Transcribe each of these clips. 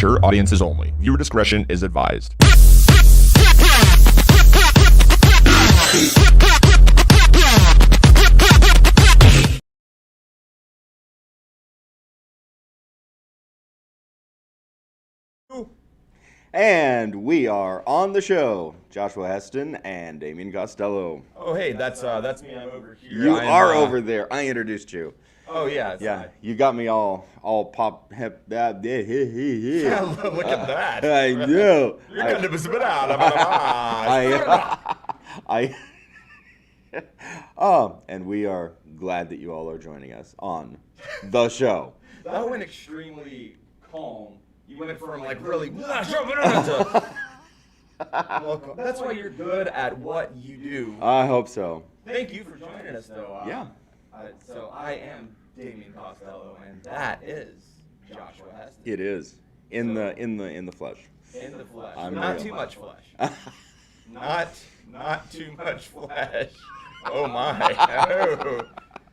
mature audiences only. Viewer discretion is advised. And we are on the show. Joshua Heston and Damian Costello. Oh, hey, that's me. I'm over here. You are over there. I introduced you. Oh, yeah. Yeah, you got me all pop. Yeah, look at that. I know. And we are glad that you all are joining us on the show. That went extremely calm. You went from like really to welcome. That's why you're good at what you do. I hope so. Thank you for joining us, though. Yeah. So I am Damian Costello, and that is Joshua Heston. It is in the flesh. In the flesh. Not too much flesh. Not too much flesh. Oh my. Oh.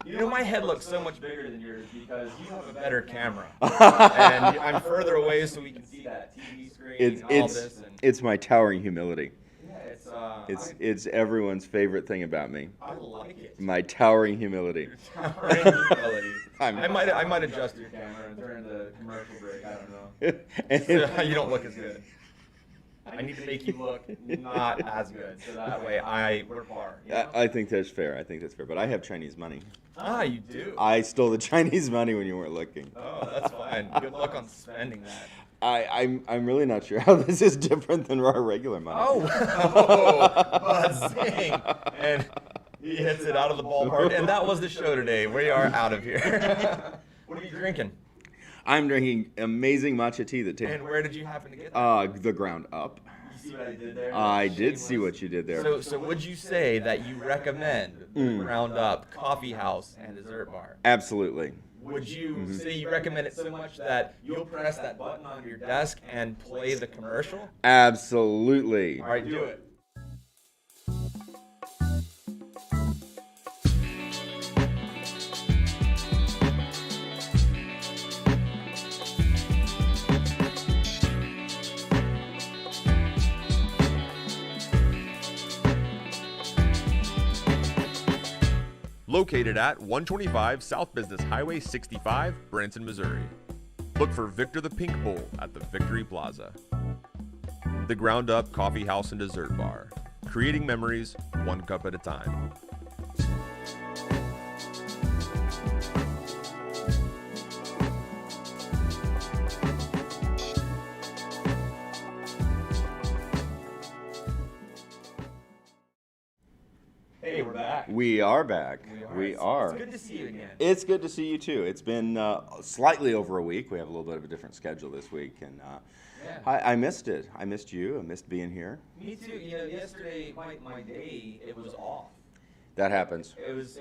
You know, my head looks so much bigger than yours because you have a better camera. And I'm further away so we can see that TV screen and all this. And it's my towering humility. Yeah, It's everyone's favorite thing about me. I like it. My towering humility. Your towering humility. I might adjust your camera and turn the commercial break. I don't know. So you don't look as good. I need to make you look not as good, so that way we're par. You know? I think that's fair. But I have Chinese money. Ah, you do. I stole the Chinese money when you weren't looking. Oh, that's fine. Good luck on spending that. I'm really not sure how this is different than our regular money. Oh, buzzing. And he hits it out of the ballpark. And that was the show today. We are out of here. What are you drinking? I'm drinking amazing matcha tea And where did you happen to get that? The ground up. You see what I did there? I did see what you did there. So would you say that you recommend the ground up coffee house and dessert bar? Absolutely. Would you say you recommend it so much that you'll press that button on your desk and play the commercial? Absolutely. All right, do it. Located at 125 South Business Highway 65, Branson, Missouri. Look for Victor the Pink Bull at the Victory Plaza. The Ground Up Coffee House and Dessert Bar. Creating memories, one cup at a time. Hey, we're back. We are back. We are. It's good to see you again. It's good to see you too. It's been slightly over a week. We have a little bit of a different schedule this week, and I missed it. I missed you. I missed being here. Me too. You know, yesterday my day it was off. That happens. It was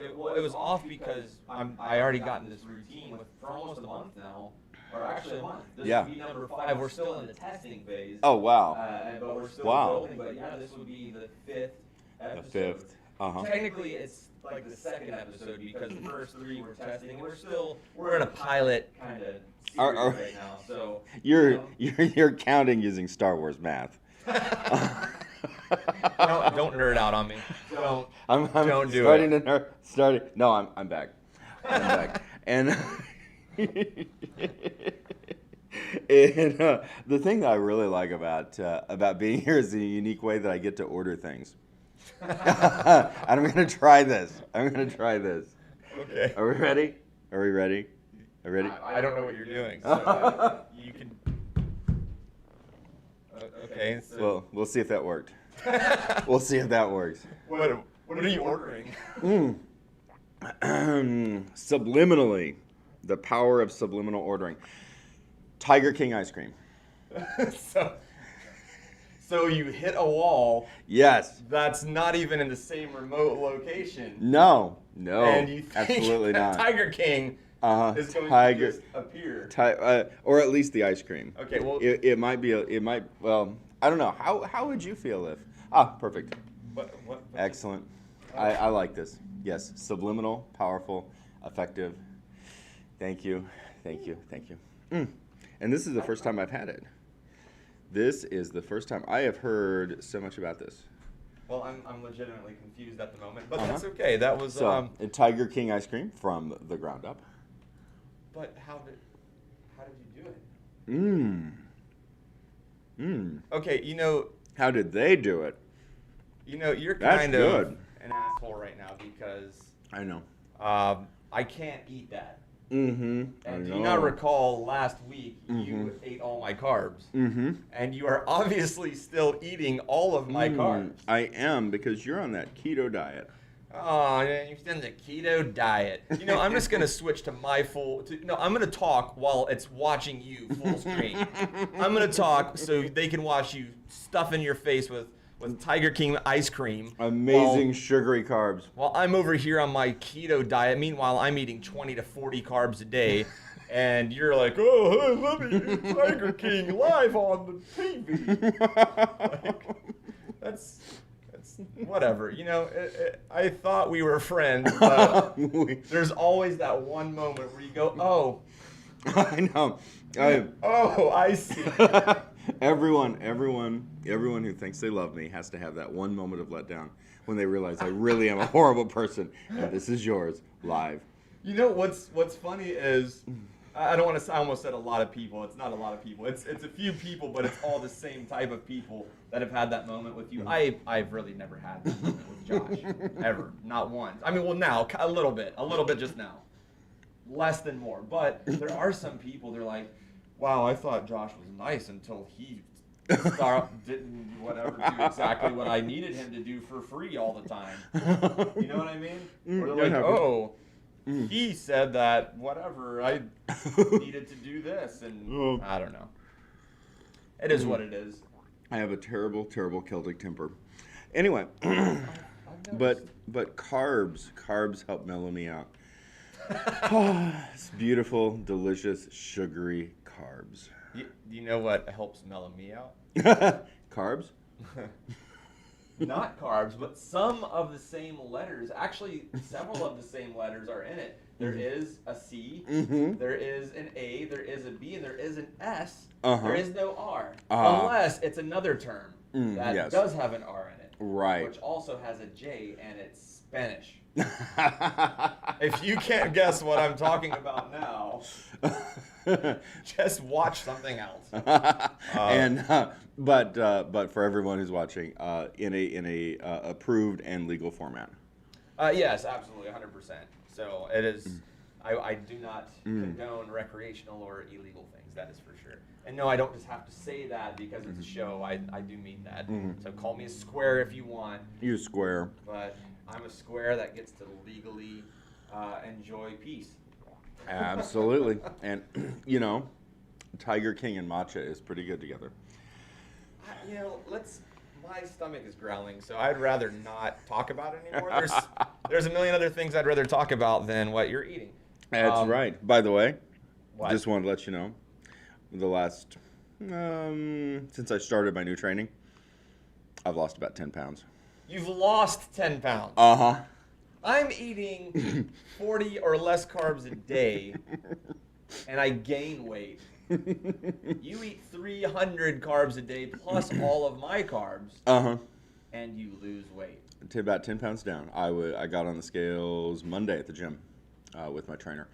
off because I already gotten this routine for almost a month now, or actually a month. This would be number 5. We're still in the testing phase. Oh wow. But we're still building. But yeah, this would be the 5th episode. The 5th. Uh-huh. Technically, it's like the 2nd episode because the first 3 we're testing. We're in a pilot kind of series right now. So you're counting using Star Wars math. Don't nerd out on me. Don't do starting it. To starting. No, I'm back. I'm back. And the thing that I really like about being here is the unique way that I get to order things. I'm gonna try this. Okay. Are we ready? Are we ready? I don't know what you're doing. So you can. Okay. So. Well, we'll see if that worked. We'll see if that works. What are you ordering? Subliminally, the power of subliminal ordering. Tiger King ice cream. So you hit a wall. Yes. That's not even in the same remote location. No, and you think absolutely that not. Tiger King is going to just appear. Or at least the ice cream. Okay, well, it might be. Well, I don't know. How would you feel if? Perfect. What? Excellent. I like this. Yes, subliminal, powerful, effective. Thank you. And this is the first time I've had it. This is the first time I have heard so much about this. Well, I'm legitimately confused at the moment, but that's okay. That was So, Tiger King ice cream from the ground up. But how did you do it? Okay, you know. How did they do it? You know, you're That's kind of good. an asshole right now because I know. I can't eat that. And do you not recall last week you ate all my carbs? And you are obviously still eating all of my carbs. I am, because you're on that keto diet. Oh, you're on the keto diet. You know, I'm just going to switch to my I'm going to talk while it's watching you full screen. I'm going to talk so they can watch you stuffing your face with Tiger King ice cream. Amazing sugary carbs. While I'm over here on my keto diet. Meanwhile, I'm eating 20 to 40 carbs a day. And you're like, oh, hey, let me eat Tiger King live on the TV. Like, that's whatever. You know, I thought we were friends, but there's always that one moment where you go, oh. I know. I see. Everyone who thinks they love me has to have that one moment of letdown when they realize I really am a horrible person, and this is yours live. You know what's funny is I don't want to. I almost said a lot of people. It's not a lot of people. It's a few people, but it's all the same type of people that have had that moment with you. I've really never had that moment with Josh ever, not once. I mean, well, now a little bit just now, less than more. But there are some people. They're like, wow, I thought Josh was nice until he didn't do exactly what I needed him to do for free all the time. You know what I mean? Or they're like, oh, he said that whatever, I needed to do this, and I don't know. It is what it is. I have a terrible, terrible Celtic temper. Anyway, but carbs help mellow me out. It's beautiful, delicious, sugary carbs. You know what helps mellow me out? Carbs? Not carbs, but some of the same letters. Actually, several of the same letters are in it. There is a C, there is an A, there is a B, and there is an S. There is no R. Unless it's another term that does have an R in it. Right. Which also has a J, and it's Spanish. If you can't guess what I'm talking about now, just watch something else. But for everyone who's watching, in a approved and legal format. Yes, absolutely, 100%. So it is. I do not condone recreational or illegal things. That is for sure. And no, I don't just have to say that because it's a show. I do mean that. So call me a square if you want. You square. But I'm a square that gets to legally enjoy peace. Absolutely. And, you know, Tiger King and matcha is pretty good together. My stomach is growling, so I'd rather not talk about it anymore. There's a million other things I'd rather talk about than what you're eating. That's right. By the way, what? Just wanted to let you know, the last, since I started my new training, I've lost about 10 pounds. You've lost 10 pounds. Uh-huh. I'm eating 40 or less carbs a day, and I gain weight. You eat 300 carbs a day plus all of my carbs, and you lose weight. To about 10 pounds down. I got on the scales Monday at the gym with my trainer,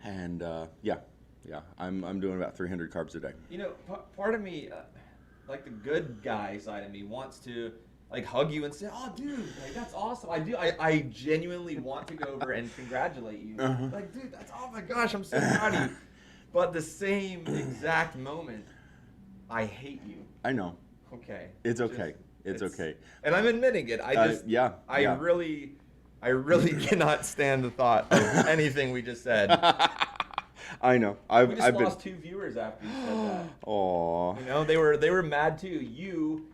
and I'm doing about 300 carbs a day. You know, part of me, like the good guy side of me, wants to like hug you and say, "Oh, dude, like, that's awesome." I do. I genuinely want to go over and congratulate you. Like, dude, oh my gosh, I'm so proud of you. But the same exact moment, I hate you. I know. Okay. It's okay. It's okay. And I'm admitting it. I really cannot stand the thought of anything we just said. I know. We just lost 2 viewers after you said that. Aww. You know, they were mad too. You,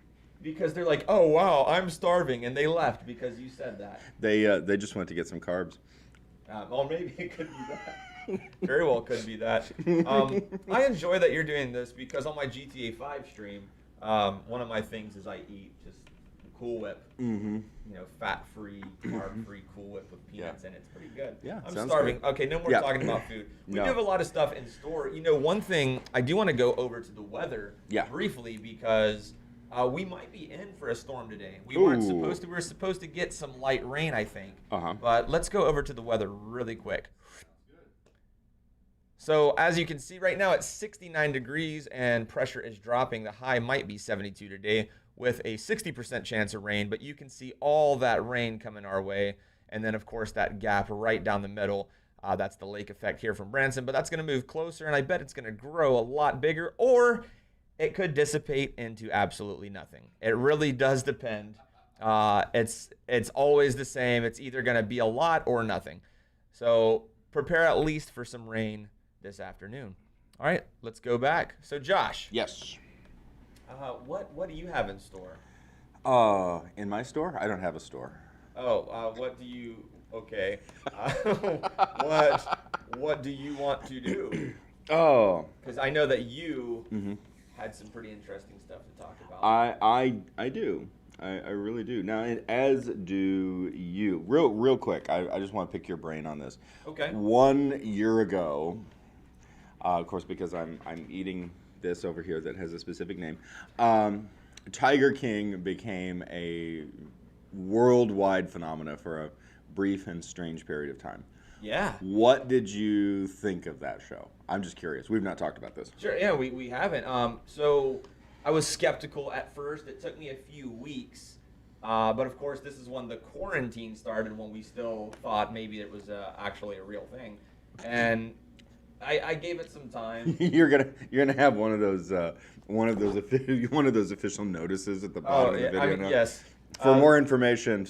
because they're like, "Oh wow, I'm starving," and they left because you said that. They just went to get some carbs. Well, maybe it could be that. Very well could be that. I enjoy that you're doing this because on my GTA 5 stream, one of my things is I eat just Cool Whip. Mm-hmm. You know, fat-free, carb-free Cool Whip with peanuts in it. It's pretty good. Yeah, I'm sounds starving. great. Okay, no more talking about food. We do have a lot of stuff in store. You know, one thing, I do want to go over to the weather briefly because we might be in for a storm today. We weren't supposed to. We were supposed to get some light rain, I think. But let's go over to the weather really quick. So as you can see right now, it's 69 degrees and pressure is dropping. The high might be 72 today with a 60% chance of rain, but you can see all that rain coming our way. And then, of course, that gap right down the middle. That's the lake effect here from Branson, but that's going to move closer, and I bet it's going to grow a lot bigger, or it could dissipate into absolutely nothing. It really does depend. It's always the same. It's either going to be a lot or nothing. So prepare at least for some rain this afternoon. All right, let's go back. So Josh. Yes. What do you have in store? In my store? I don't have a store. Oh, what do you? Okay. What do you want to do? Oh. Because I know that you had some pretty interesting stuff to talk about. I do. I really do. Now, as do you. Real quick, I just want to pick your brain on this. Okay. 1 year ago, of course, because I'm eating this over here that has a specific name, Tiger King became a worldwide phenomena for a brief and strange period of time. Yeah. What did you think of that show? I'm just curious. We've not talked about this. Sure. Yeah, we haven't. So I was skeptical at first. It took me a few weeks. But of course, this is when the quarantine started, when we still thought maybe it was actually a real thing. And I gave it some time. You're gonna have one of those official notices at the bottom of the video. I mean, yes. For more information,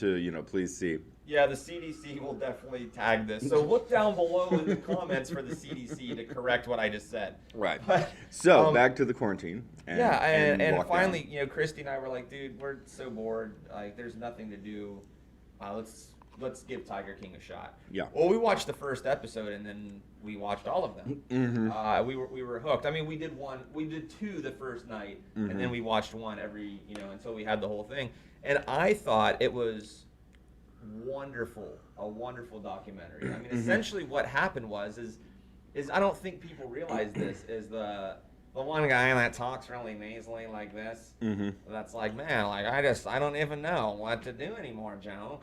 please see. Yeah, the CDC will definitely tag this. So look down below in the comments for the CDC to correct what I just said. Right. But, so back to the quarantine. And finally, Christy and I were like, dude, we're so bored. Like, there's nothing to do. Let's give Tiger King a shot. Yeah. Well, we watched the first episode and then we watched all of them. Mm-hmm. We were hooked. I mean, we did two the first night, and then we watched one every until we had the whole thing. And I thought it was a wonderful documentary. I mean, essentially what happened is I don't think people realize this, is the one guy that talks really nasally like this, that's like, man, like I don't even know what to do anymore, Joe.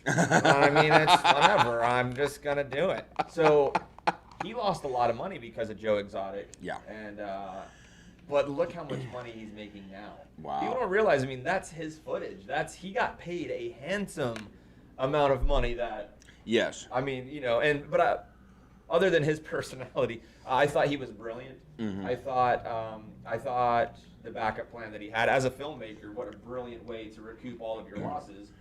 I mean, it's whatever, I'm just gonna do it. So he lost a lot of money because of Joe Exotic. Yeah. And but look how much money he's making now. Wow. People don't realize, I mean, that's his footage. He got paid a handsome amount of money that. Yes. I mean, but other than his personality, I thought he was brilliant. I thought the backup plan that he had as a filmmaker, what a brilliant way to recoup all of your losses.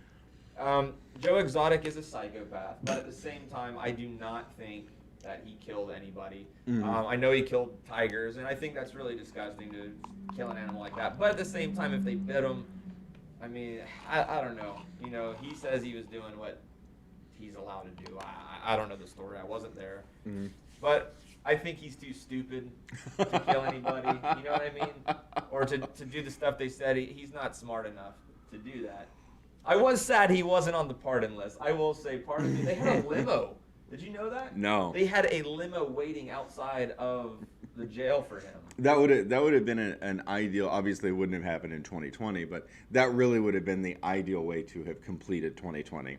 Joe Exotic is a psychopath, but at the same time, I do not think that he killed anybody. I know he killed tigers, and I think that's really disgusting to kill an animal like that. But at the same time, if they bit him, I mean, I don't know. He says he was doing what he's allowed to do. I don't know the story. I wasn't there. But I think he's too stupid to kill anybody. You know what I mean? Or to do the stuff they said. He's not smart enough to do that. I was sad he wasn't on the pardon list. I will say, pardon me. They had a limo. Did you know that? No. They had a limo waiting outside of the jail for him. That would have been an ideal. Obviously, it wouldn't have happened in 2020, but that really would have been the ideal way to have completed 2020.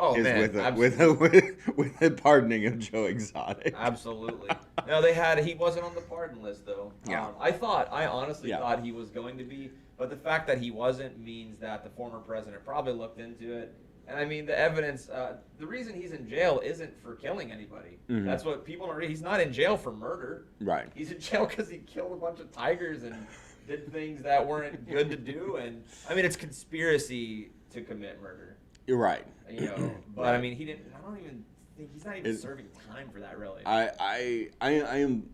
Oh man, with the pardoning of Joe Exotic. Absolutely. No, he wasn't on the pardon list though. Yeah. I honestly thought he was going to be, but the fact that he wasn't means that the former president probably looked into it. And I mean, the evidence, the reason he's in jail isn't for killing anybody. That's what people don't read. He's not in jail for murder. Right. He's in jail because he killed a bunch of tigers and did things that weren't good to do. And I mean, it's conspiracy to commit murder. You're right. But I mean, I don't even think he's not even serving time for that, really. I am.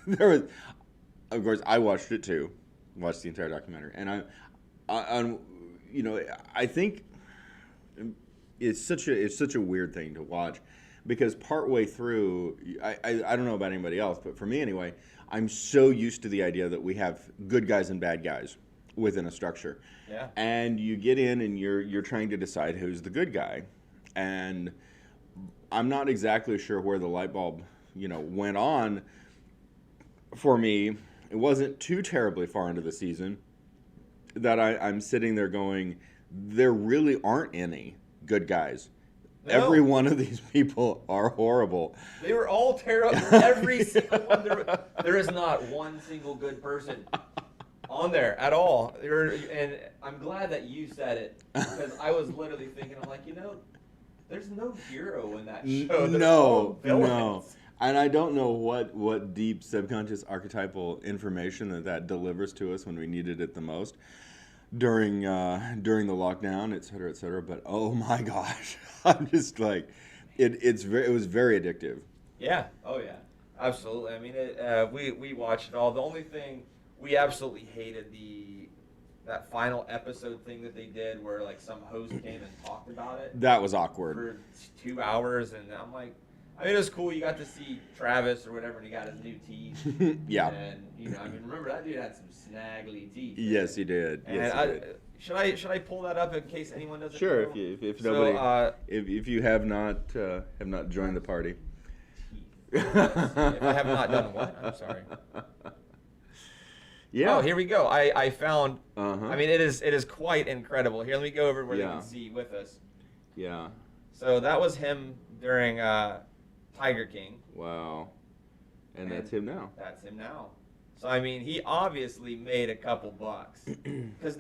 There was, of course, I watched it too, watched the entire documentary, and I think it's such a weird thing to watch, because partway through, I don't know about anybody else, but for me anyway, I'm so used to the idea that we have good guys and bad guys within a structure. Yeah. And you get in and you're trying to decide who's the good guy. And I'm not exactly sure where the light bulb, went on for me. It wasn't too terribly far into the season that I'm sitting there going, there really aren't any good guys. No. Every one of these people are horrible. They were all terrible. Every single one. There is not one single good person on there at all. And I'm glad that you said it, because I was literally thinking, I'm like, there's no hero in that show. No. And I don't know what deep subconscious archetypal information that delivers to us when we needed it the most during the lockdown, et cetera. But oh my gosh, I'm just like, it was very addictive. Yeah. Oh yeah. Absolutely. I mean, we watched it all. The only thing we absolutely hated that final episode thing that they did, where like some host came and talked about it. That was awkward. For 2 hours, and I'm like, I mean, it was cool. You got to see Travis or whatever, and he got his new teeth. Yeah. And I mean, remember that dude had some snaggly teeth. Yes, he did. Yes, he did. Should I pull that up in case anyone doesn't? Sure. know? If nobody, if you have not joined the party. If I have not done what? I'm sorry. Yeah. Oh, here we go. I found. Uh-huh. I mean, it is quite incredible. Here, let me go over where they can see with us. Yeah. So that was him during Tiger King. Wow. And that's him now. That's him now. So I mean, he obviously made a couple bucks, because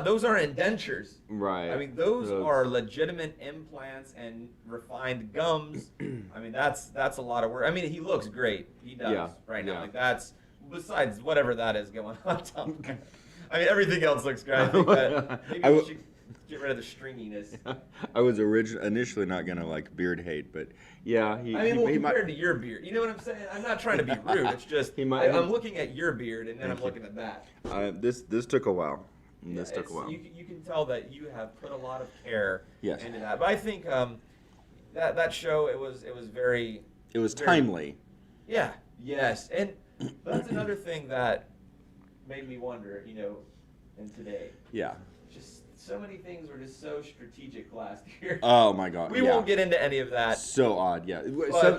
those aren't indentures. Right. I mean, those are legitimate implants and refined gums. I mean, that's a lot of work. I mean, he looks great. He does right now. Like, that's. Besides whatever that is going on top. I mean, everything else looks great. I think that maybe we should get rid of the stringiness. I was initially not gonna like beard hate, but yeah, compared to your beard, you know what I'm saying? I'm not trying to be rude. It's just I'm looking at your beard, and then I'm looking at that. This took a while. This took a while. You can tell that you have put a lot of care into that. But I think that show, it was very. It was timely. Yeah. Yes. And that's another thing that made me wonder, in today. Yeah. Just so many things were just so strategic last year. Oh my God. We won't get into any of that. So odd, yeah.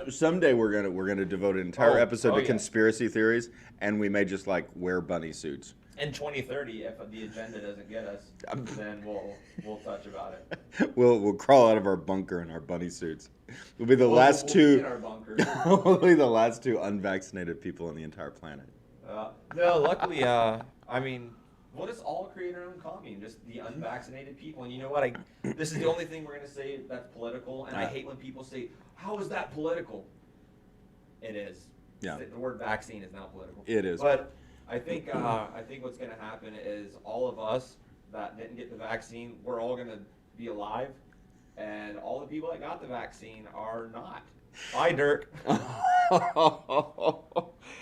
Someday we're gonna devote an entire episode to conspiracy theories, and we may just like wear bunny suits. In 2030, if the agenda doesn't get us, then we'll touch about it. We'll crawl out of our bunker in our bunny suits. We'll be the last two. Be in our bunker. We'll be the last two unvaccinated people on the entire planet. No, luckily, I mean, we'll just all create our own commune, just the unvaccinated people. And you know what? This is the only thing we're gonna say that's political. And I hate when people say, "How is that political?" It is. Yeah. The word vaccine is now political. It is. But I think what's going to happen is all of us that didn't get the vaccine, we're all going to be alive, and all the people that got the vaccine are not. Bye, Dirk.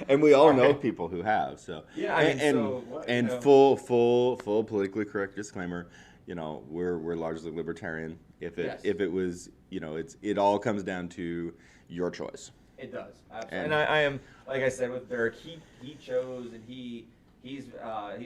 And we all know people who have. So yeah, full politically correct disclaimer. We're largely libertarian. If it was, it all comes down to your choice. It does, absolutely. And I am, like I said, with Dirk, he chose, and he's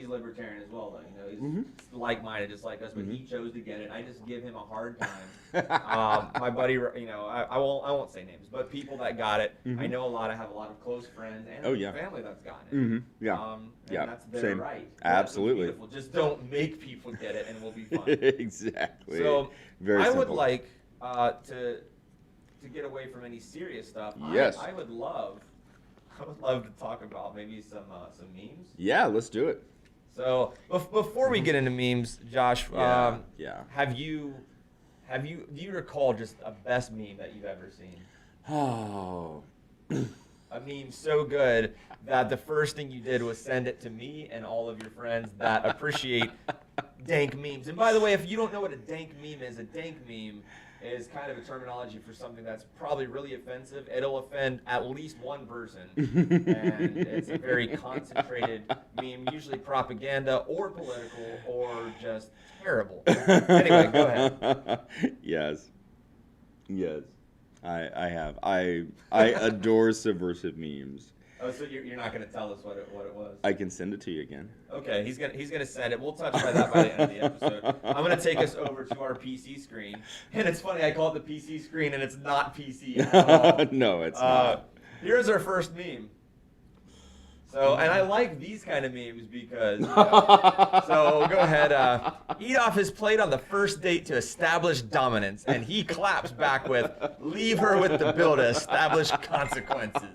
libertarian as well, though. He's like-minded, just like us, but he chose to get it. I just give him a hard time. My buddy, I won't say names, but people that got it, I know have a lot of close friends and family that's gotten it. Yeah. And that's their right. Absolutely. Beautiful. Just don't make people get it, and we'll be fine. Exactly. So very simple. I would like to get away from any serious stuff. Yes. I would love to talk about maybe some memes. Yeah, let's do it. So before we get into memes, Josh, do you recall just a best meme that you've ever seen? Oh. A meme so good that the first thing you did was send it to me and all of your friends that appreciate dank memes. And by the way, if you don't know what a dank meme is, a dank meme is kind of a terminology for something that's probably really offensive. It'll offend at least one person, and it's a very concentrated meme, usually propaganda or political or just terrible. Anyway, go ahead. Yes. I have. I adore subversive memes. Oh, so you're not going to tell us what it was? I can send it to you again. Okay, he's gonna send it. We'll touch by that by the end of the episode. I'm gonna take us over to our PC screen, and it's funny. I call it the PC screen, and it's not PC at all. No, it's not. Here's our first meme. So, and I like these kind of memes because. So go ahead. Eat off his plate on the first date to establish dominance, and he claps back with, "Leave her with the bill to establish consequences."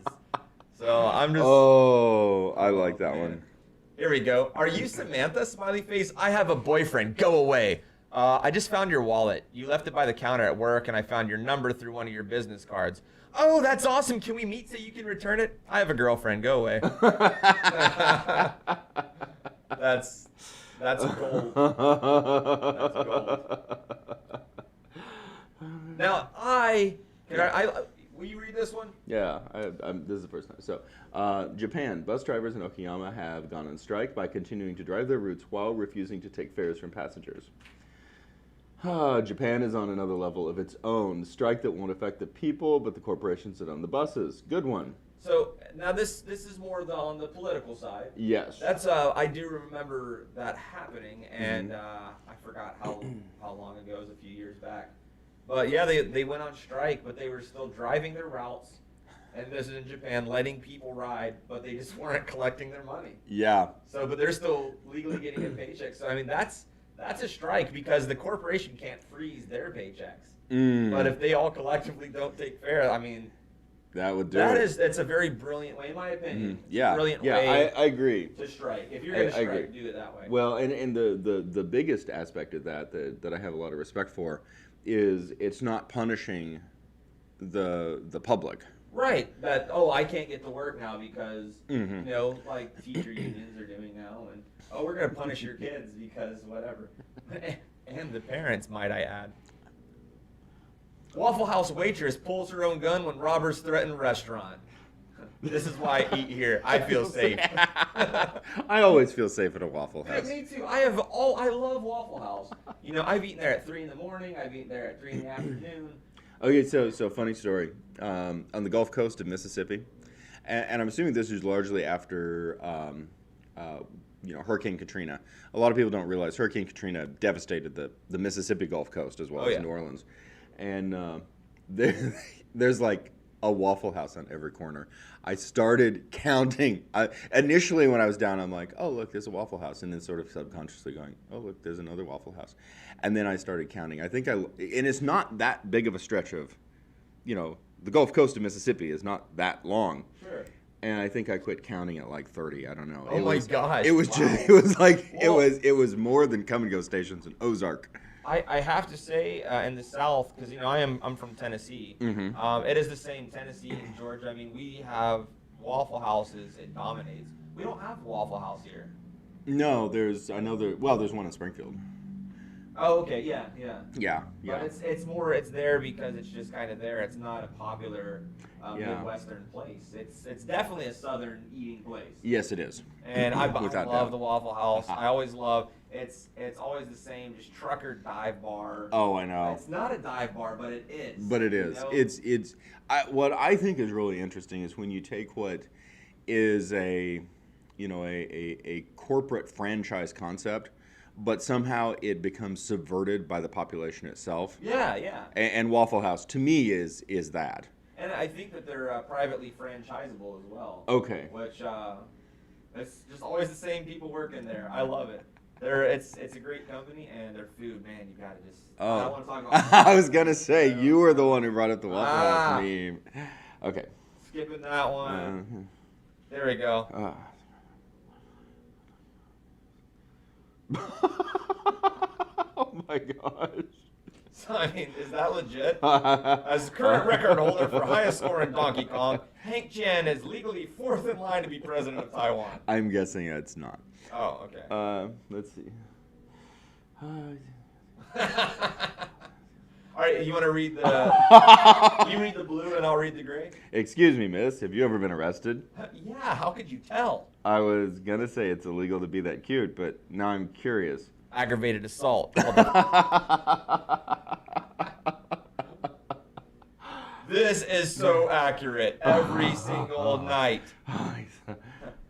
So I'm just. Oh, I like that one. Here we go. Are you Samantha? Smiley face. I have a boyfriend. Go away. I just found your wallet. You left it by the counter at work, and I found your number through one of your business cards. Oh, that's awesome. Can we meet so you can return it? I have a girlfriend. Go away. That's gold. That's gold. Now, will you read this one? Yeah, this is the first time. So, Japan. Bus drivers in Okayama have gone on strike by continuing to drive their routes while refusing to take fares from passengers. Japan is on another level of its own. The strike that won't affect the people, but the corporations that own the buses. Good one. So now this is more on the political side. Yes. That's I do remember that happening, and I forgot how long ago. It was a few years back. But yeah, they went on strike, but they were still driving their routes, and this is in Japan, letting people ride, but they just weren't collecting their money. Yeah. So, but they're still legally getting a paycheck. So I mean, that's a strike because the corporation can't freeze their paychecks. But if they all collectively don't take fare, I mean, that would do it. That's a very brilliant way, in my opinion. Yeah. Brilliant way. I agree. To strike. If you're going to strike, do it that way. Well, and the biggest aspect of that I have a lot of respect for is it's not punishing the public. Right. That I can't get to work now because like teacher unions are doing now, and we're gonna punish your kids because whatever, and the parents, might I add. Waffle House waitress pulls her own gun when robbers threaten restaurant. This is why I eat here. I feel safe. I always feel safe at a Waffle House. Me too. I love Waffle House. I've eaten there at 3 in the morning. I've eaten there at 3 in the afternoon. Okay, so funny story. On the Gulf Coast of Mississippi, and I'm assuming this was largely after Hurricane Katrina. A lot of people don't realize Hurricane Katrina devastated the Mississippi Gulf Coast as well as New Orleans. And there's like a Waffle House on every corner. I started counting. Initially, when I was down, I'm like, oh, look, there's a Waffle House. And then sort of subconsciously going, oh, look, there's another Waffle House. And then I started counting. And it's not that big of a stretch of, the Gulf Coast of Mississippi is not that long. Sure. And I think I quit counting at like 30. I don't know. Oh my gosh. It was just, it was like, it was more than come and go stations in Ozark. I have to say, in the South, because I'm from Tennessee. It is the same. Tennessee and Georgia. I mean, we have Waffle Houses. It dominates. We don't have Waffle House here. No, there's one in Springfield. Oh, okay, yeah. But it's there because it's just kind of there. It's not a popular Midwestern place. It's definitely a Southern eating place. Yes, it is. And I love the Waffle House. I always love. It's always the same, just trucker dive bar. Oh, I know. It's not a dive bar, but it is. But it is. What I think is really interesting is when you take what is a corporate franchise concept, but somehow it becomes subverted by the population itself. Yeah. And Waffle House, to me, is that. And I think that they're privately franchisable as well. Okay. Which it's just always the same people working there. I love it. It's a great company, and their food, man, you gotta just. Oh. I want to talk about. I was gonna say you were the one who brought up the Waffle House meme. Okay. Skipping that one. There we go. Oh my gosh. So, I mean, is that legit? As current record holder for highest score in Donkey Kong, Hank Chen is legally fourth in line to be president of Taiwan. I'm guessing it's not. Oh, okay. Let's see. All right, you want to read the? You read the blue, and I'll read the gray. Excuse me, miss. Have you ever been arrested? Yeah. How could you tell? I was gonna say it's illegal to be that cute, but now I'm curious. Aggravated assault. This is so accurate every single night.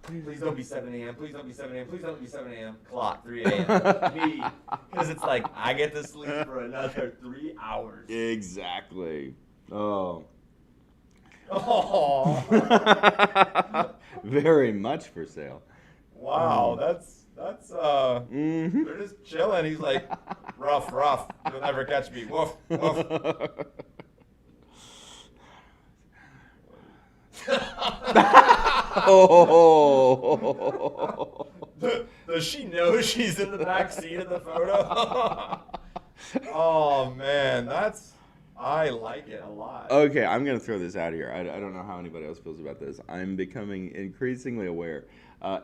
Please don't be 7 a.m. Please don't be 7 a.m. Please don't be 7 a.m. Clock, 3 a.m. Me. Because it's like, I get to sleep for another 3 hours. Exactly. Oh. Oh. Very much for sale. Wow, that's they're just chilling. He's like, rough. You'll never catch me. Woof, woof. Oh. Does she know she's in the back seat of the photo? Oh man, I like it a lot. Okay, I'm gonna throw this out here. I don't know how anybody else feels about this. I'm becoming increasingly aware.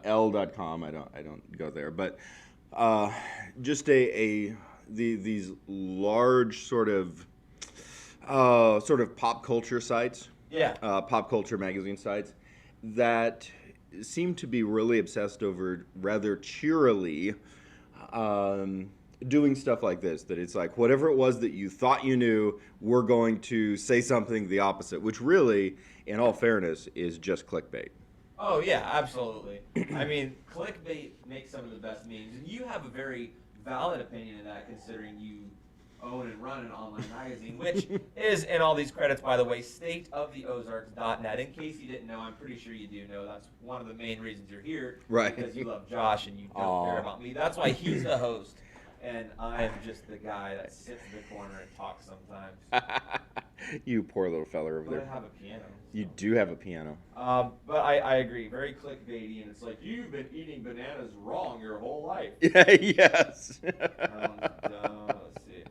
L.com. I don't go there, but just these large sort of pop culture sites. Yeah. Pop culture magazine sites that seem to be really obsessed over rather cheerily doing stuff like this, that it's like whatever it was that you thought you knew, we're going to say something the opposite, which really, in all fairness, is just clickbait. Oh yeah, absolutely. I mean, clickbait makes some of the best memes, and you have a very valid opinion of that, considering you own and run an online magazine, which is, in all these credits, by the way, stateoftheozarks.net. In case you didn't know, I'm pretty sure you do know, that's one of the main reasons you're here. Right. Because you love Josh and you don't care about me. That's why he's the host, and I'm just the guy that sits in the corner and talks sometimes. You poor little fella over But there. I have a piano. You do have a piano. But I agree, very clickbaity, and it's like, you've been eating bananas wrong your whole life. Yes. Let's see.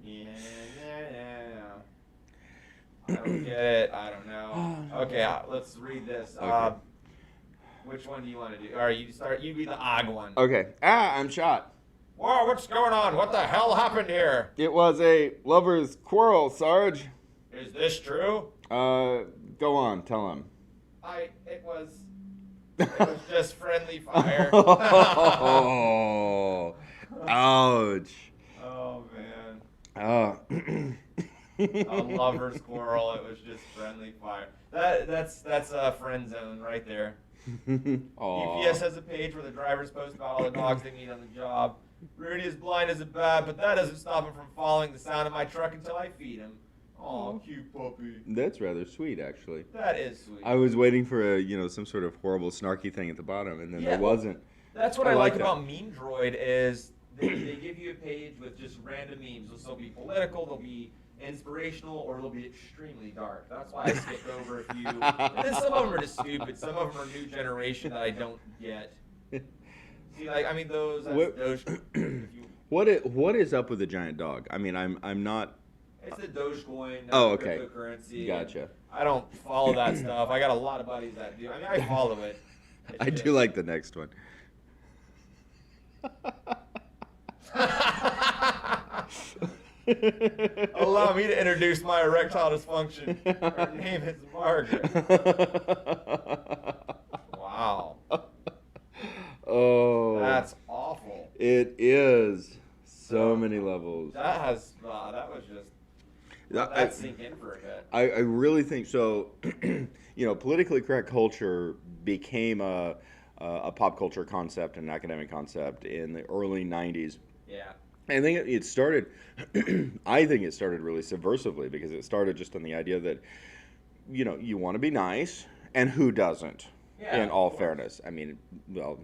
Yeah. I don't get it. I don't know. Okay, let's read this. Okay. Which one do you want to do? All right, you start. You be the odd one. Okay. I'm shot. Whoa, what's going on? What the hell happened here? It was a lover's quarrel, Sarge. Is this true? Go on, tell him. It was just friendly fire. Oh, ouch. Oh man. Oh. A lover's quarrel. It was just friendly fire. That's a friend zone right there. UPS has a page where the drivers post about all the dogs they meet on the job. Rudy is blind isn't bad, but that doesn't stop him from following the sound of my truck until I feed him. Aw, cute puppy. That's rather sweet, actually. That is sweet. I was waiting for some sort of horrible snarky thing at the bottom, and then there wasn't. That's what I like about Meme Droid is they give you a page with just random memes. They'll be political, they'll be inspirational, or they'll be extremely dark. That's why I skipped over a few. And then some of them are just stupid. Some of them are new generation that I don't get. See, like, I mean, that's What is up with the giant dog? I mean, I'm not. It's the Dogecoin, okay. cryptocurrency. Gotcha. I don't follow that stuff. I got a lot of buddies that do. I mean, I follow it. I do like the next one. Allow me to introduce my erectile dysfunction. Her name is Margaret. Wow. Oh. That's awful. It is. So many levels. That was just. That sink in for a bit. I really think so. Politically correct culture became a pop culture concept and an academic concept in the early 90s. Yeah. I think it started. I think it started really subversively because it started just on the idea that, you want to be nice, and who doesn't? Yeah, in all fairness, I mean, well,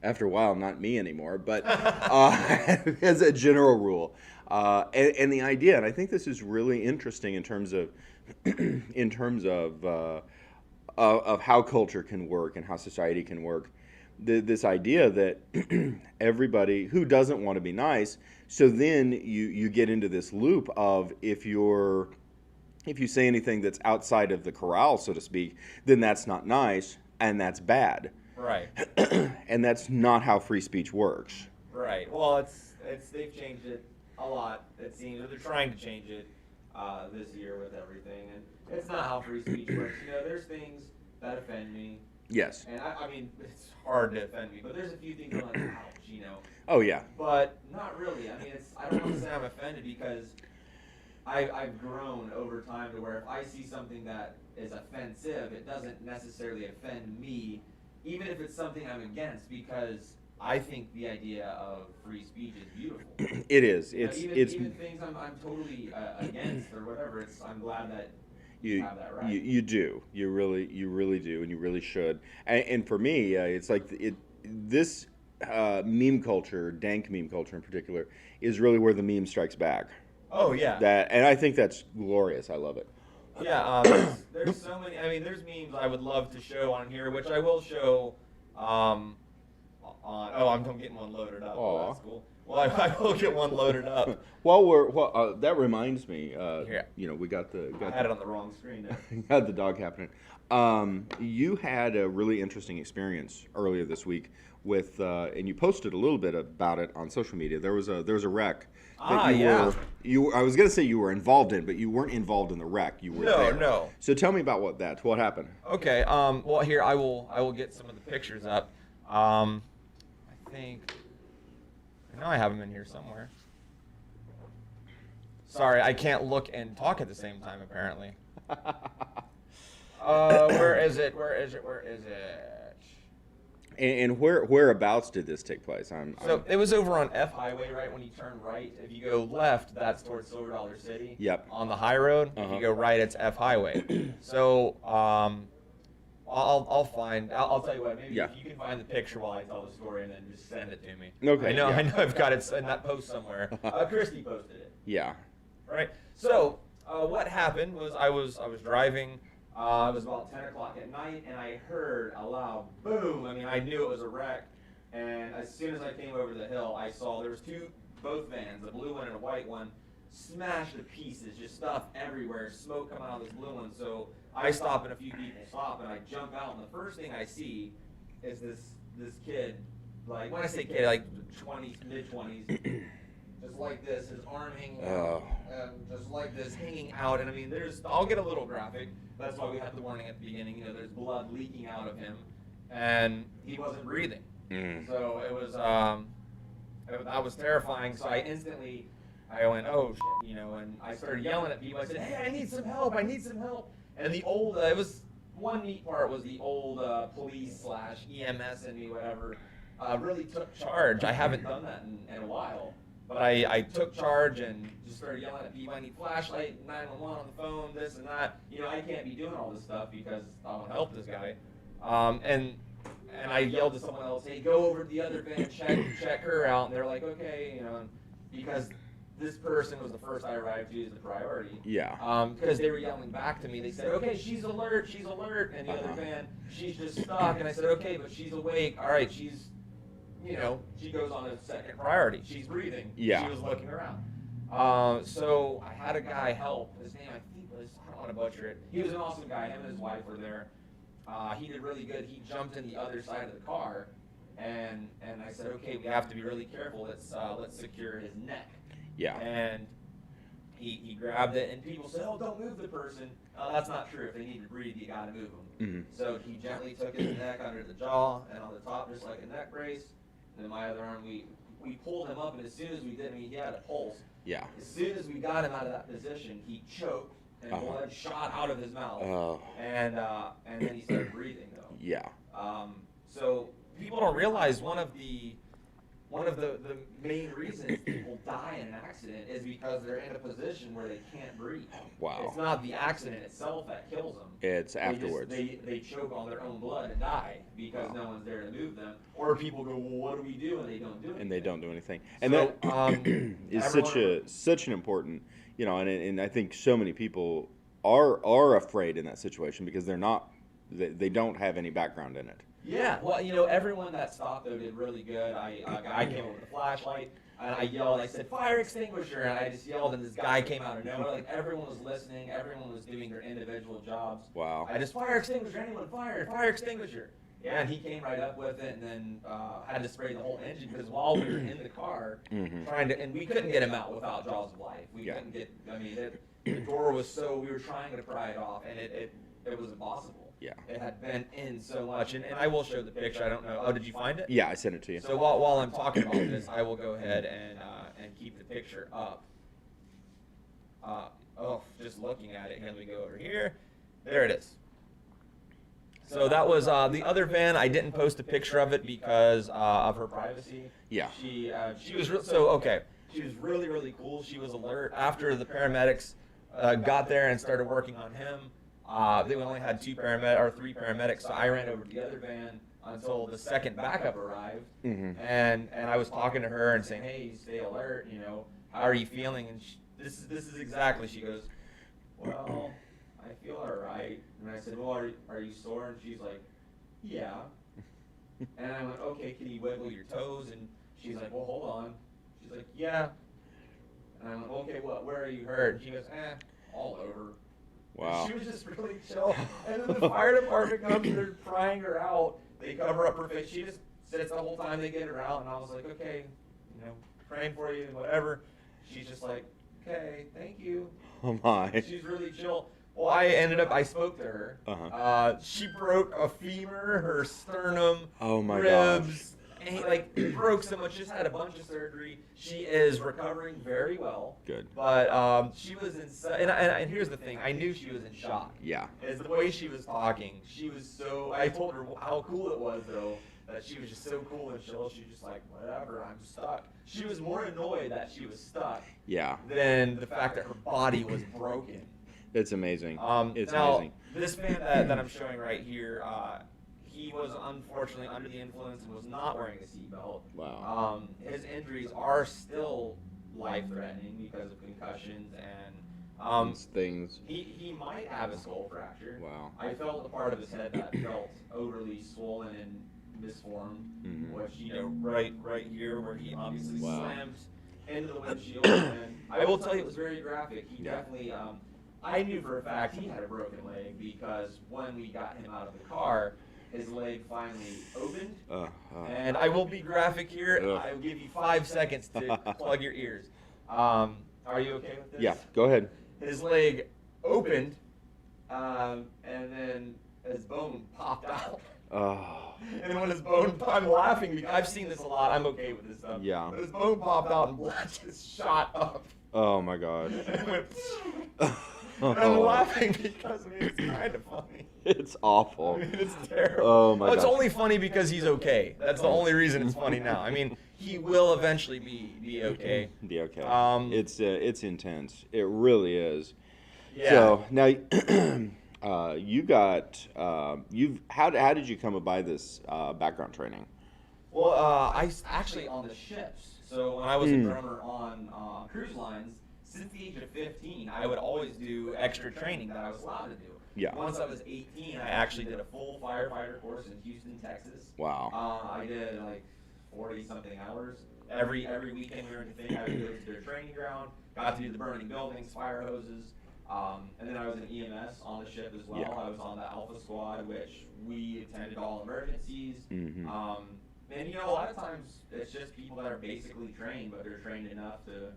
after a while, not me anymore, but as a general rule, and the idea, and I think this is really interesting in terms of how culture can work and how society can work. This idea that everybody who doesn't want to be nice, so then you get into this loop of if you say anything that's outside of the corral, so to speak, then that's not nice and that's bad. Right. And that's not how free speech works. Right. Well, they've changed it a lot. It seems, or they're trying to change it this year with everything, and it's not how free speech works. There's things that offend me. Yes. And I mean, it's hard to offend me, but there's a few things I'm like, ouch, Oh yeah. But not really. I mean, I don't want to say I'm offended because I've grown over time to where if I see something that is offensive, it doesn't necessarily offend me, even if it's something I'm against, because I think the idea of free speech is beautiful. It is. Even things I'm totally against or whatever. I'm glad that you have that right. You do. You really do, and you really should. And for me, it's like this meme culture, dank meme culture in particular, is really where the meme strikes back. Oh yeah. And I think that's glorious. I love it. Yeah. There's so many. I mean, there's memes I would love to show on here, which I will show. I'm getting one loaded up. Oh, that's cool. Well, I will get one loaded up. That reminds me. Here. We got I had it on the wrong screen. Had the dog happening. You had a really interesting experience earlier this week with, and you posted a little bit about it on social media. There was a wreck. I was gonna say you were involved in, but you weren't involved in the wreck. You were there. No. So tell me about what happened. Okay. Well, here I will get some of the pictures up. I know I have them in here somewhere. Sorry, I can't look and talk at the same time, apparently. Where is it? And whereabouts did this take place? So it was over on F Highway, right? When you turn right, if you go left, that's towards Silver Dollar City. Yep. On the high road, if you go right, it's F Highway. So I'll tell you what, maybe if you can find the picture while I tell the story and then just send it to me. Okay. I know I've got it in that post somewhere. Christy posted it. Yeah. Right. So what happened was I was driving. It was about 10 o'clock at night, and I heard a loud boom. I mean, I knew it was a wreck. And as soon as I came over the hill, I saw there was both vans, a blue one and a white one, smashed to pieces, just stuff everywhere, smoke coming out of this blue one. So I stop and a few people stop, and I jump out, and the first thing I see is this kid, like, when I say kid, like 20s, mid-20s, just like this, his arm hanging out, just like this, hanging out. And I mean, I'll get a little graphic. That's why we had the warning at the beginning. There's blood leaking out of him, and he wasn't breathing. So it was, that was terrifying. So I went, oh shit, and I started yelling at people. I said, hey, I need some help. And the old, one neat part was the old police / EMS in me, whatever, really took charge. I haven't done that in a while. But I took charge and just started yelling at people. I need flashlight, 911 on the phone, this and that. I can't be doing all this stuff because I want to help this guy. And I yelled to someone else, hey, go over to the other van, check her out. And they're like, okay, because this person was the first I arrived to as the priority. Yeah. Because they were yelling back to me. They said, okay, she's alert. And the other van, she's just stuck. And I said, okay, but she's awake. All right, she goes on a second priority. She's breathing. Yeah. She was looking around. So I had a guy help. His name, I think, was, I don't want to butcher it. He was an awesome guy. Him and his wife were there. He did really good. He jumped in the other side of the car, and I said, okay, we have to be really careful. Let's secure his neck. Yeah. And he grabbed it, and people said, oh, don't move the person. That's not true. If they need to breathe, you got to move them. Mm-hmm. So he gently took his neck under the jaw and on the top, just like a neck brace. And then my other arm, we pulled him up, and as soon as we did, he had a pulse. Yeah. As soon as we got him out of that position, he choked, and blood shot out of his mouth. And then he started breathing, though. Yeah. So people don't realize one of the main reasons people die in an accident is because they're in a position where they can't breathe. Wow. It's not the accident itself that kills them. It's afterwards. They choke on their own blood and die because no one's there to move them. Or people go, well, what do we do? And they don't do anything. And they don't do anything. And so, that is such an important, and I think so many people are afraid in that situation because they don't have any background in it. Yeah, well, everyone that stopped, though, did really good. I came up with a flashlight, and I yelled, I said, fire extinguisher, and I just yelled, and this guy came out of nowhere. Like, everyone was listening, everyone was doing their individual jobs. Wow. I just, fire extinguisher, anyone, fire extinguisher. Yeah, and he came right up with it, and then had to spray the whole engine, because while we were in the car, and we couldn't get him out without jaws of life. We couldn't get, the door was we were trying to pry it off, and it was impossible. Yeah. It had been in so much, and I will show the picture. I don't know. Oh, did you find it? Yeah, I sent it to you. So while I'm talking about this, I will go ahead and keep the picture up. just looking at it. Here, let me go over here. There it is. So that was the other van. I didn't post a picture of it because of her privacy. Yeah. She was She was really, really cool. She was alert after the paramedics got there and started working on him. They only had 3 paramedics, so I ran over to the other van until the second backup arrived. Mm-hmm. And I was talking to her and saying, hey, stay alert. How are you feeling? And this is exactly. She goes, well, I feel all right. And I said, well, are you sore? And she's like, yeah. And I went, okay, can you wiggle your toes? And she's like, well, hold on. She's like, yeah. And I went, okay, where are you hurt? And she goes, all over. Wow. And she was just really chill. And then the fire department comes and they're prying her out. They cover up her face. She just sits the whole time. They get her out. And I was like, okay, praying for you and whatever. She's just like, okay, thank you. Oh my. She's really chill. Well, I spoke to her. Uh-huh. She broke a femur, her sternum, Oh my ribs, and it broke so much. Just had a bunch of surgery. She is recovering very well. Good. But she was in, and here's the thing. I knew she was in shock. Yeah. Is the way she was talking. She was so. I told her how cool it was though. That she was just so cool and chill. She was just like, whatever, I'm stuck. She was more annoyed that she was stuck. Yeah. Than the fact that her body was broken. It's amazing. It's now, amazing. This man that I'm showing right here, he was unfortunately under the influence and was not wearing a seatbelt. Wow. His injuries are still life-threatening because of concussions and These things. he might have a skull fracture. Wow. I felt the part of his head that felt overly swollen and misformed, which right here where he obviously slammed into the windshield. And I will tell you, it was very graphic. He definitely. I knew for a fact he had a broken leg because when we got him out of the car, his leg finally opened. And I will be graphic here. I will give you 5 seconds to plug your ears. Are you okay with this? Yeah, go ahead. His leg opened, and then his bone popped out. Oh. And when his bone, I'm laughing because I've seen this a lot. I'm okay with this stuff. Yeah. But his bone popped out and blood just shot up. Oh my God. And it went. And I'm laughing because it's kind of funny. It's awful. It's terrible. Oh my God. It's only funny because he's okay. That's the only reason it's funny now. He will eventually be okay. Be okay. It's intense. It really is. Yeah. So now, you got how did you come by this background training? Well, I actually on the ships. So when I was a drummer on cruise lines, since the age of 15, I would always do extra training that I was allowed to do. Yeah. Once I was 18, I actually did a full firefighter course in Houston, Texas. Wow. I did like 40-something hours. Every weekend we were in the thing, I would go to their training ground, got to do the burning buildings, fire hoses, and then I was in EMS on the ship as well. Yeah. I was on the Alpha Squad, which we attended all emergencies. Mm-hmm. And a lot of times it's just people that are basically trained, but they're trained enough to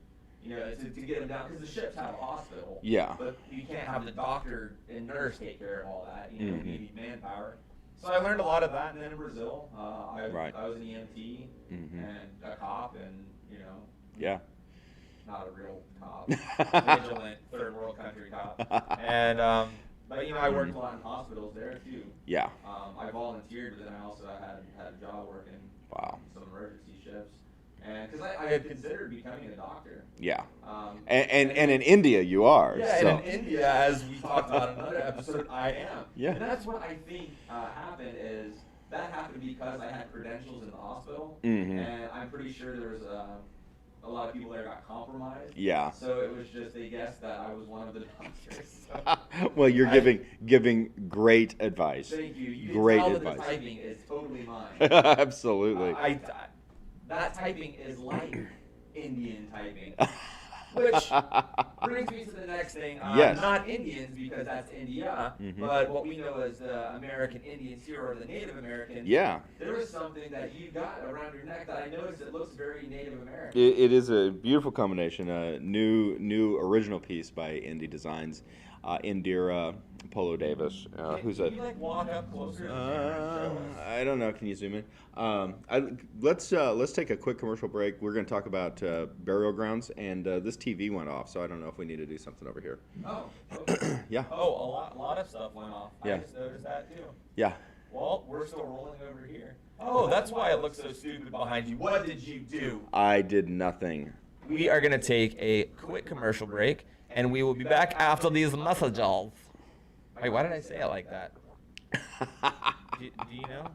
get them down, because the ships have a hospital. Yeah. But you can't have the doctor and nurse take care of all that. You need manpower. So I learned a lot of that, and then in Brazil, I was an EMT and a cop, and Yeah. not a real cop, vigilant third world country cop. And but I worked a lot in hospitals there too. Yeah. I volunteered, but then I also had a job working. Wow. Some emergency shifts. And because I had considered becoming a doctor. Yeah. And in India you are. Yeah, so. and in India, as we talked about in another episode, I am. Yeah. And that's what I think happened is that happened because I had credentials in the hospital. Mm-hmm. And I'm pretty sure there was a lot of people there got compromised. Yeah. So it was just, they guessed that I was one of the doctors. So Well, you're giving great advice. Thank you. You Great can tell advice. that the typing is totally mine. Absolutely. That typing is like Indian typing. Which brings me to the next thing. Yes. Not Indians, because that's India, but what we know as the American Indians here, or the Native Americans. Yeah. There was something that you got around your neck that I noticed it looks very Native American. It is a beautiful combination. A new original piece by Indie Designs. Indira Polo Davis, who's Can you like walk up closer to the camera and show us? I don't know. Can you zoom in? Let's take a quick commercial break. We're going to talk about burial grounds, and this TV went off, so I don't know if we need to do something over here. Oh. Okay. Yeah. Oh, a lot of stuff went off. Yeah. I just noticed that too. Yeah. Well, we're still rolling over here. Oh, that's why it looks so stupid behind you. What did you do? I did nothing. We are going to take a quick commercial break, and we will be back after these messages. Wait, why did I say it like that? Do you know?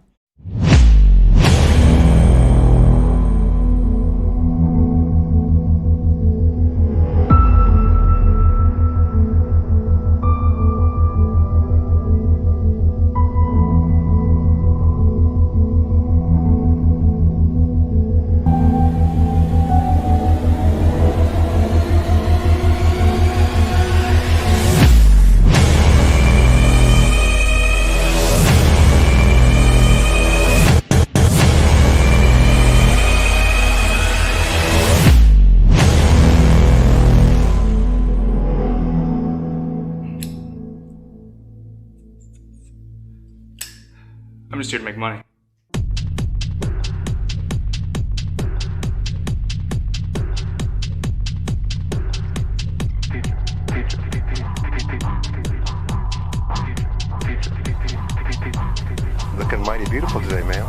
I'm just here to make money. Looking mighty beautiful today, man.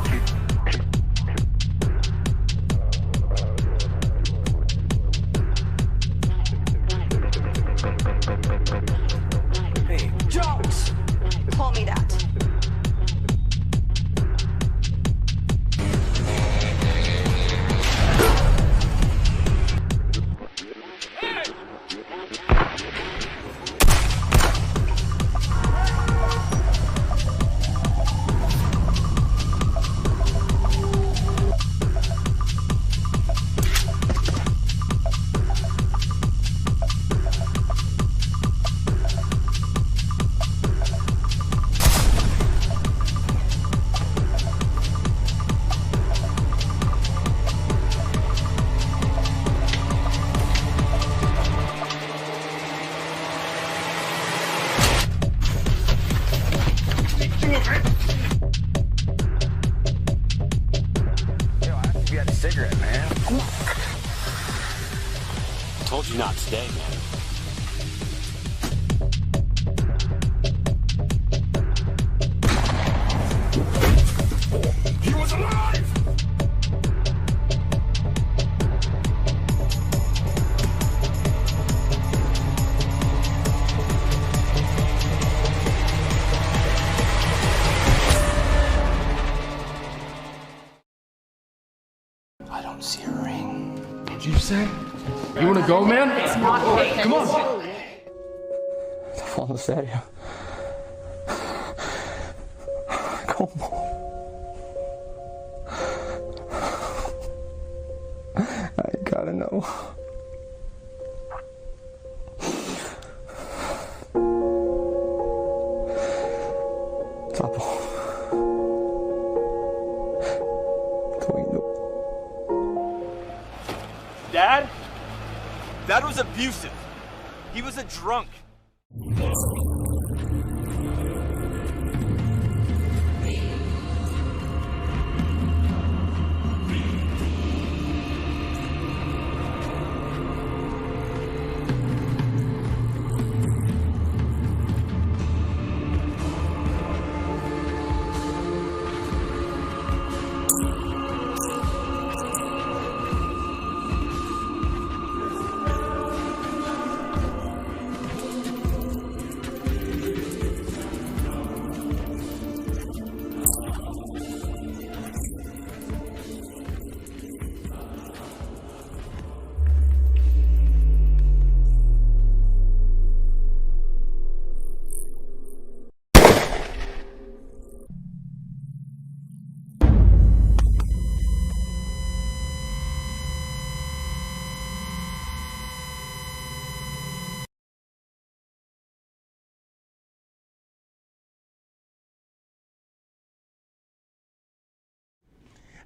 Hey. Jokes! Call me that. Yo, I asked if you had a cigarette, man. Told you not today, man. He was alive! I don't see a ring. What'd you say? You wanna go, man? It's not come on. Falando sério. Como? I gotta know. Tá bom. Tô indo. Dad? Dad was abusive. He was a drunk.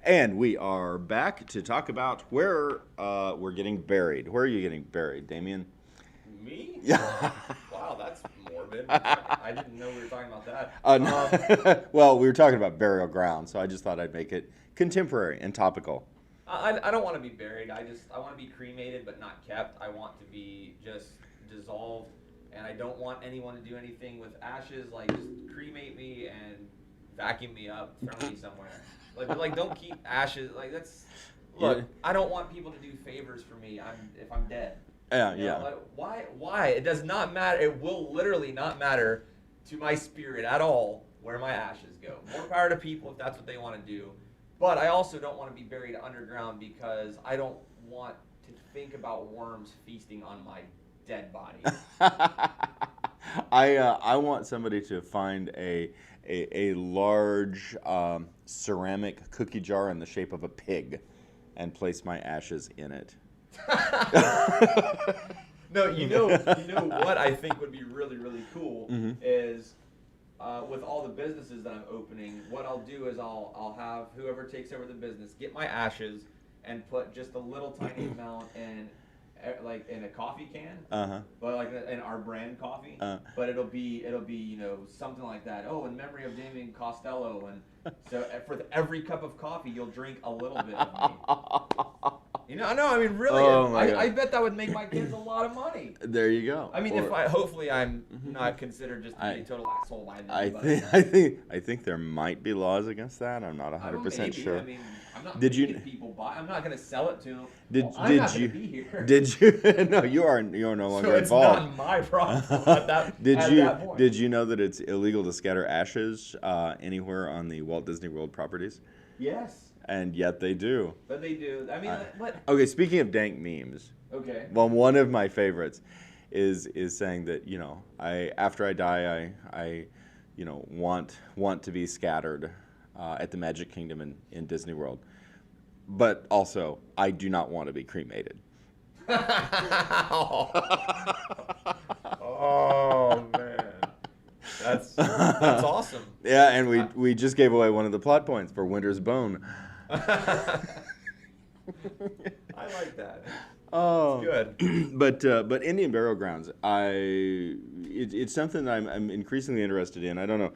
And we are back to talk about where we're getting buried. Where are you getting buried, Damian? Me? Yeah. Wow, that's morbid. morbid. I didn't know we were talking about that. No. Well, we were talking about burial ground, so I just thought I'd make it contemporary and topical. I don't want to be buried. I want to be cremated, but not kept. I want to be just dissolved, and I don't want anyone to do anything with ashes. Like, just cremate me and vacuum me up, throw me somewhere. Like don't keep ashes. Like, that's. Look, I don't want people to do favors for me. If I'm dead. Yeah, you know, like, why? It does not matter. It will literally not matter to my spirit at all where my ashes go. More power to people if that's what they want to do. But I also don't want to be buried underground because I don't want to think about worms feasting on my dead body. I want somebody to find a large ceramic cookie jar in the shape of a pig and place my ashes in it. No, you know what I think would be really, really cool is with all the businesses that I'm opening, what I'll do is I'll have whoever takes over the business get my ashes and put just a little tiny amount in a coffee can, but like in our brand coffee, but it'll be something like that. Oh, in memory of Damian Costello, and so for every cup of coffee you'll drink a little bit of me. I mean, really, I bet that would make my kids a lot of money. There you go. I mean, hopefully I'm not considered just a total asshole by them. I think there might be laws against that. I'm not 100% sure. I mean, I'm not making people buy. I'm not going to sell it to them. I'm did not you? Gonna be here. Did you? No, you are no longer so it's involved. not my problem at that point. Did you know that it's illegal to scatter ashes anywhere on the Walt Disney World properties? Yes. And yet they do. But they do. I mean, what? Okay, speaking of dank memes. Okay. Well, one of my favorites is saying that after I die I want to be scattered at the Magic Kingdom in Disney World, but also I do not want to be cremated. Oh man. That's awesome. Yeah, and we just gave away one of the plot points for Winter's Bone. I like that. Oh, it's good. But Indian burial grounds, it's something that I'm increasingly interested in. I don't know.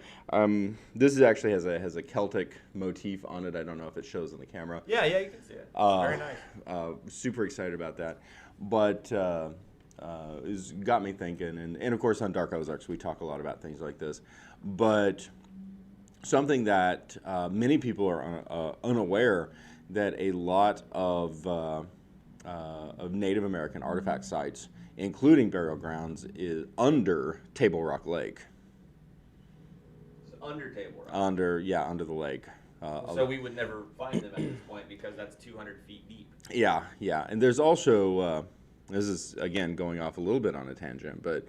This is actually has a Celtic motif on it. I don't know if it shows on the camera. Yeah, you can see it. Very nice. Super excited about that. But it's got me thinking, and of course on Dark Ozarks we talk a lot about things like this. But something that many people are unaware that a lot of Native American artifact sites, including burial grounds, is under Table Rock Lake. So under Table Rock? Under the lake. So we would never find them at this point because that's 200 feet deep. Yeah. And there's also, this is, again, going off a little bit on a tangent, but,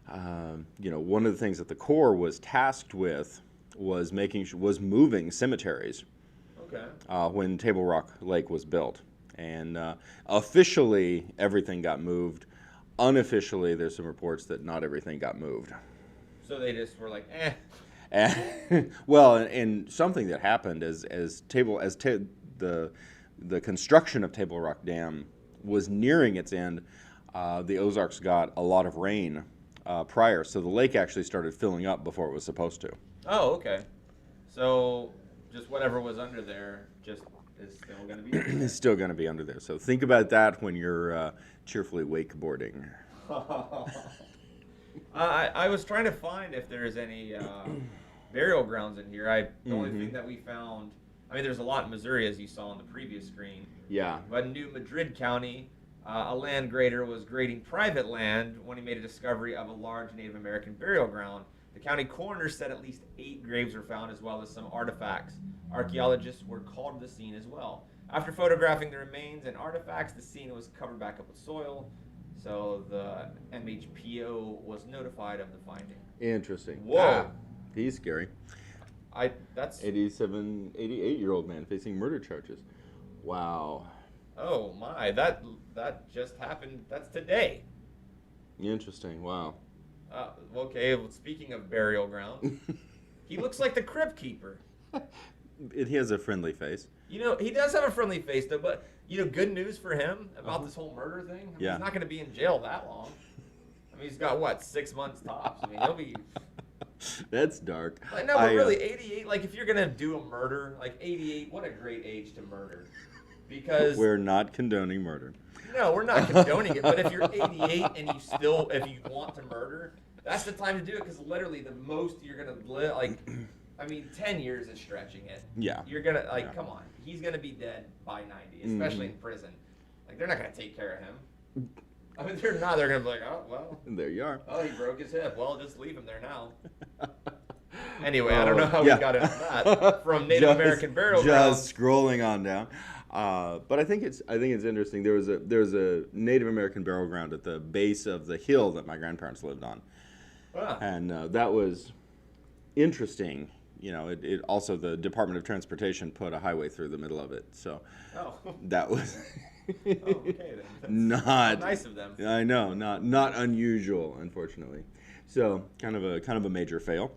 one of the things that the Corps was tasked with was moving cemeteries. Okay. When Table Rock Lake was built. And officially, everything got moved. Unofficially, there's some reports that not everything got moved. So they just were like, Well, and something that happened as the construction of Table Rock Dam was nearing its end, the Ozarks got a lot of rain prior, so the lake actually started filling up before it was supposed to. Oh, okay. So just whatever was under there just is still going to be under there. It's still going to be under there. So think about that when you're cheerfully wakeboarding. I was trying to find if there's any burial grounds in here. The only thing that we found, I mean, there's a lot in Missouri, as you saw on the previous screen. Yeah. But in New Madrid County, a land grader was grading private land when he made a discovery of a large Native American burial ground. The county coroner said at least 8 graves were found, as well as some artifacts. Archaeologists were called to the scene as well. After photographing the remains and artifacts, the scene was covered back up with soil, so the MHPO was notified of the finding. Interesting. Whoa. He's scary. That's 88-year-old man facing murder charges. Wow. Oh my, that just happened. That's today. Interesting. Wow. Okay, well, speaking of burial ground, he looks like the crypt keeper. He has a friendly face. He does have a friendly face, though, but, good news for him about this whole murder thing. I mean, he's not going to be in jail that long. I mean, he's got what, 6 months tops. I mean, he'll be. That's dark. Like, no, but really, 88. Like, if you're gonna do a murder, like 88, what a great age to murder. Because we're not condoning murder. No, we're not condoning it. But if you're 88 and if you want to murder, that's the time to do it. Because literally, the most you're gonna live, like, I mean, 10 years is stretching it. Yeah. You're gonna come on. He's gonna be dead by 90, especially in prison. Like, they're not gonna take care of him. I mean, they're not. They're gonna be like, oh well. There you are. Oh, he broke his hip. Well, just leave him there now. Anyway, I don't know how we got into that from Native American burial grounds. Just scrolling on down. But I think it's interesting. There was a Native American burial ground at the base of the hill that my grandparents lived on, and that was interesting. You know, it also, the Department of Transportation put a highway through the middle of it, so that was okay, then. not nice of them. I know, not unusual, unfortunately. So kind of a major fail.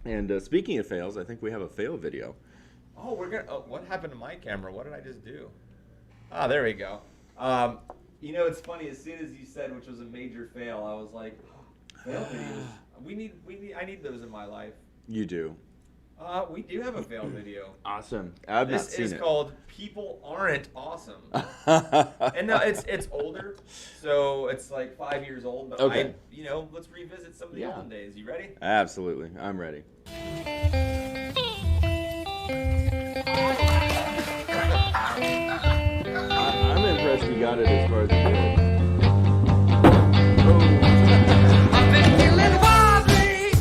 And speaking of fails, I think we have a fail video. Oh, what happened to my camera? What did I just do? Ah, there we go. You know, it's funny. As soon as you said which was a major fail, I was like, fail videos. I need those in my life. You do. We do have a fail video. Awesome. I've not seen it. This is called "People Aren't Awesome," and no, it's older, so it's like 5 years old. But okay. Let's revisit some of the olden days. You ready? Absolutely, I'm ready. I'm impressed you got it as far as it goes. I've been feeling wobbly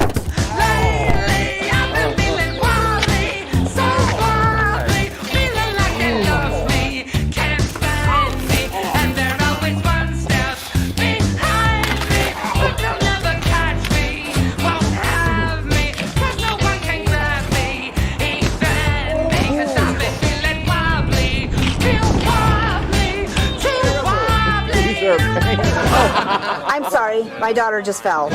lately. I've been feeling wobbly, so wobbly, feeling like they love me, can't find me, and they're always one step behind me, but they'll never catch me, won't have me, 'cause no one can grab me, even me, 'cause I've been feeling wobbly, feel wobbly, too wobbly. I'm sorry, my daughter just fell.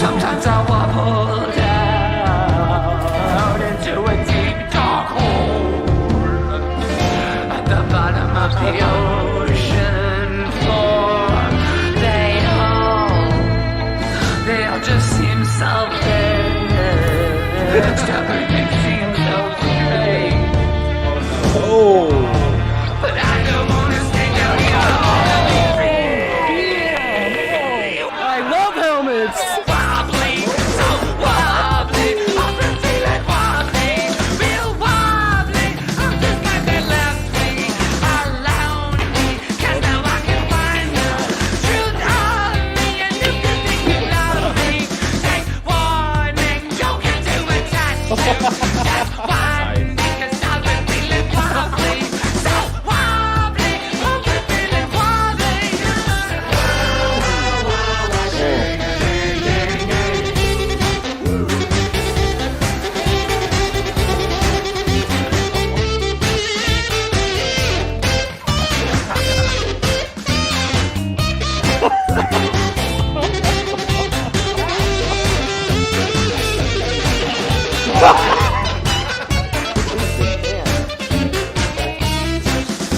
Sometimes I wobble down into a deep dark hole at the bottom of the ocean floor. They all just seem so big. Everything seems so strange. But I don't wanna stay down here. I love helmets.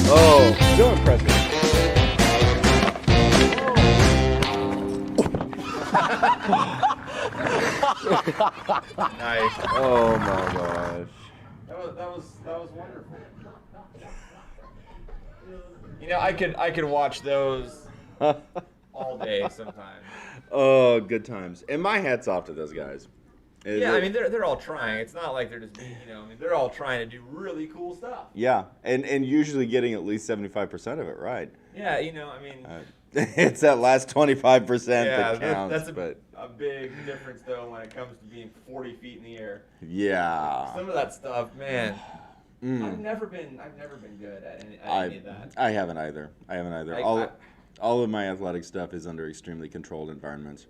Oh, so impressive. Nice. Oh my gosh. That was wonderful. You know, I could watch those all day sometimes. Oh, good times. And my hat's off to those guys. Yeah, I mean they're all trying. It's not like they're just being, I mean they're all trying to do really cool stuff. Yeah, and usually getting at least 75% of it right. Yeah, I mean it's that last 25% that counts. That's a big difference though when it comes to being 40 feet in the air. Yeah. Some of that stuff, man. I've never been good at any of that. I haven't either. All of my athletic stuff is under extremely controlled environments.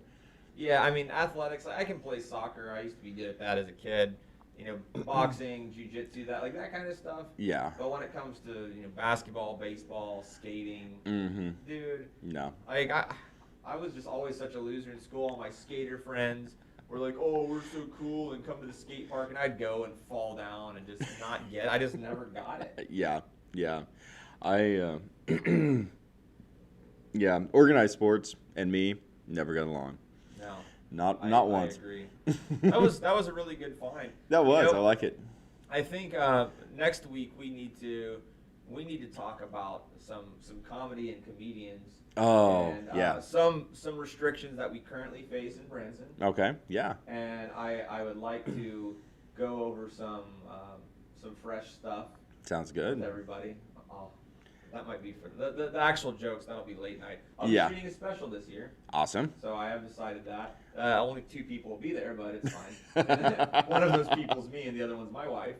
Yeah, I mean, athletics, I can play soccer. I used to be good at that as a kid. You know, boxing, jiu-jitsu, that kind of stuff. Yeah. But when it comes to, you know, basketball, baseball, skating, dude. No. Like, I was just always such a loser in school. All my skater friends were like, oh, we're so cool, and come to the skate park. And I'd go and fall down and just not get it. I just never got it. Yeah. Yeah, organized sports and me never got along. No. Not once. I agree. That was a really good find. That was. You know, I like it. I think next week we need to talk about some comedy and comedians. Oh, and, yeah. Some restrictions that we currently face in Branson. Okay. Yeah. And I would like to go over some fresh stuff. Sounds good. With everybody. That might be for the actual jokes. That'll be late night. I'll be shooting a special this year. Awesome. So I have decided that. Only 2 people will be there, but it's fine. One of those people's me, and the other one's my wife.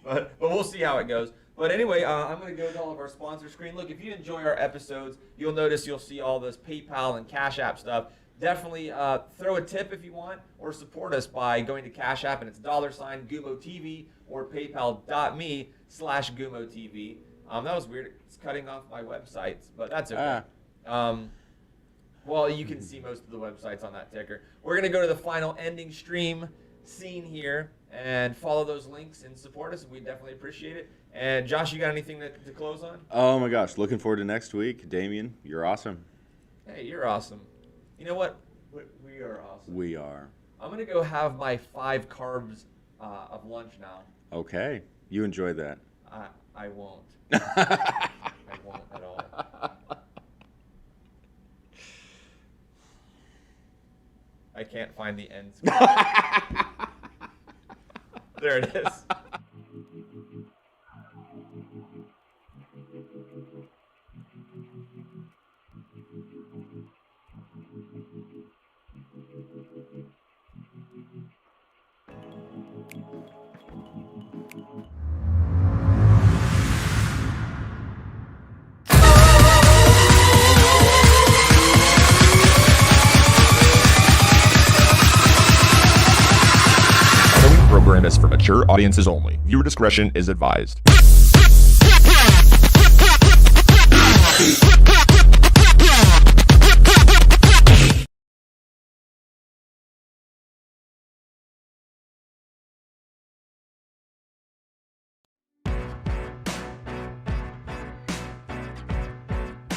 But we'll see how it goes. But anyway, I'm going to go to all of our sponsor screen. Look, if you enjoy our episodes, you'll see all this PayPal and Cash App stuff. Definitely throw a tip if you want, or support us by going to Cash App, and it's $gumotv, or paypal.me/gumotv. That was weird. It's cutting off my websites, but that's okay. Well, you can see most of the websites on that ticker. We're going to go to the final ending stream scene here and follow those links and support us, and we definitely appreciate it. And Josh, you got anything to close on? Oh my gosh, looking forward to next week. Damian, you're awesome. Hey, you're awesome. You know what? We are awesome. We are. I'm going to go have my 5 carbs of lunch now. Okay. You enjoy that. I won't. I won't at all. I can't find the end screen. There it is. Program is for mature audiences only. Viewer discretion is advised.